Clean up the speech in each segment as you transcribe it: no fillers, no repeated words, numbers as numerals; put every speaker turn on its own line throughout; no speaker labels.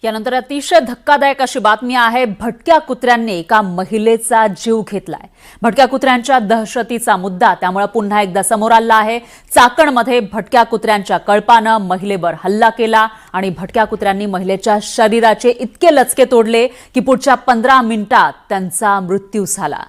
यानंतर अतिशय धक्कादायक अशी बातमी आहे। भटक्या कुत्र्यांनी एका महिलेचा जीव घेतलाय। भटक्या कुत्र्यांच्या दहशतीचा मुद्दा त्यामुळे पुन्हा एकदा समोर आला आहे। चाकणमध्ये भटक्या कुत्र्यांच्या कळपाने महिलेवर हल्ला केला आणि भटक्या कुत्र्यांनी महिलेच्या शरीराचे इतके लचके तोडले की पुढच्या 15 मिनिटात त्यांचा मृत्यू झाला।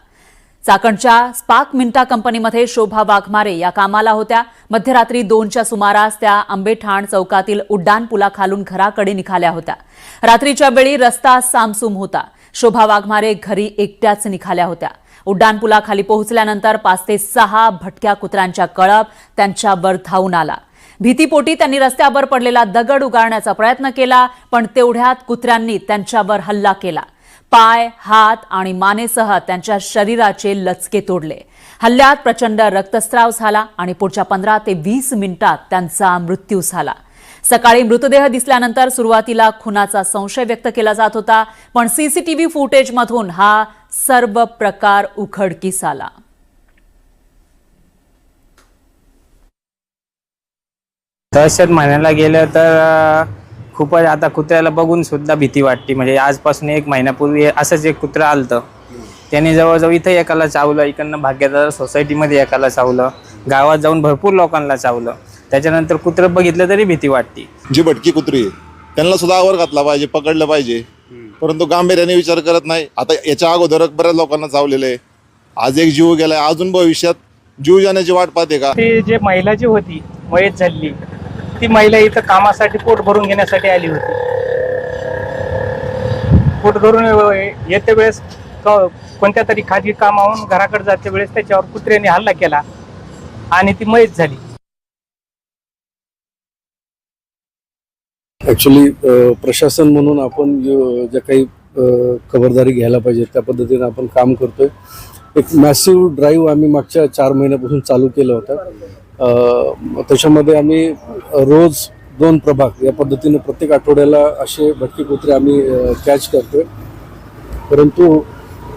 चाकणच्या स्पार्क मिंटा कंपनीमध्ये शोभा वाघमारे या कामाला होत्या। मध्यरात्री 2च्या सुमारास त्या आंबेठाण चौकातील उड्डाण पुलाखालून घराकडे निघाल्या होत्या। रात्रीच्या वेळी रस्ता सामसूम होता। शोभा वाघमारे घरी एकट्याच निघाल्या होत्या। उड्डाण पुलाखाली पोहोचल्यानंतर 5 ते 6 भटक्या कुत्र्यांचा कळप त्यांच्यावर धावून आला। भीतीपोटी त्यांनी रस्त्यावर पडलेला दगड उगारण्याचा प्रयत्न केला, पण तेवढ्यात कुत्र्यांनी त्यांच्यावर हल्ला केला। पाय, हात आणि मानेसह त्यांच्या शरीराचे लचके तोडले। हल्ल्यात प्रचंड रक्तस्राव झाला आणि पुढच्या 15 ते 20 मिनिटात त्यांचा मृत्यू झाला। सकाळी मृतदेह दिसल्यानंतर सुरुवातीला खुनाचा संशय व्यक्त केला जात होता, पण सीसीटीव्ही फुटेजमधून हा सर्व प्रकार उघडकीस आला।
दहशत म्हणायला गेलं तर खूपच आता कुत्र्याला बघून सुद्धा भीती वाटते। म्हणजे आजपासून 1 महिन्यापूर्वी असंच एक कुत्रा आलतं, त्याने जवळजवळ इथं एकाला चावलं, इकडनं भाग्यदार सोसायटीमध्ये एकाला चावलं, गावात जाऊन भरपूर लोकांना चावलं। त्याच्यानंतर कुत्रं बघितलं तरी भीती वाटते।
जी भटकी कुत्री त्यांना सुद्धा आवर घातला पाहिजे, पकडलं पाहिजे, परंतु गांभीर्याने विचार करत नाही। आता याच्या अगोदर बऱ्याच लोकांना चावलेलं आहे, आज एक जीव गेलाय, अजून भविष्यात जीव जाण्याची वाट पाहते का?
ती जे महिला जी होती मयत झाली, ती महिला इथं कामासाठी पोट भरून घेण्यासाठी आली होती। पोट भरून येते वेळेस कोणत्या तरी खाजगी कामावरून घराकडे जाते वेळेस त्याच्यावर कुत्र्याने हल्ला केला आणि ती मयत झाली।
ॲक्च्युली प्रशासन म्हणून आपण ज्या काही खबरदारी घ्यायला पाहिजे त्या पद्धतीने आपण काम करतोय। एक मॅसिव्ह ड्राईव्ह आम्ही मागच्या 4 महिन्यापासून चालू केलं होतं। त्याच्यामध्ये आम्ही रोज 2 प्रभाग या पद्धतीने प्रत्येक आठवड्याला असे भटके कुत्रे आम्ही कॅच करतोय। परंतु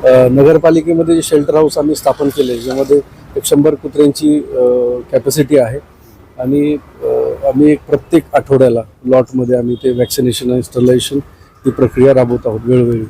नगरपालिकेमध्ये जे शेल्टर हाऊस आम्ही स्थापन केले, ज्यामध्ये 100 कुत्र्यांची कॅपॅसिटी आहे आणि आम्ही प्रत्येक आठवड्याला लॉटमध्ये आम्ही ते वॅक्सिनेशन आणि स्टरलायझेशन ही प्रक्रिया राबवत आहोत वेळोवेळी।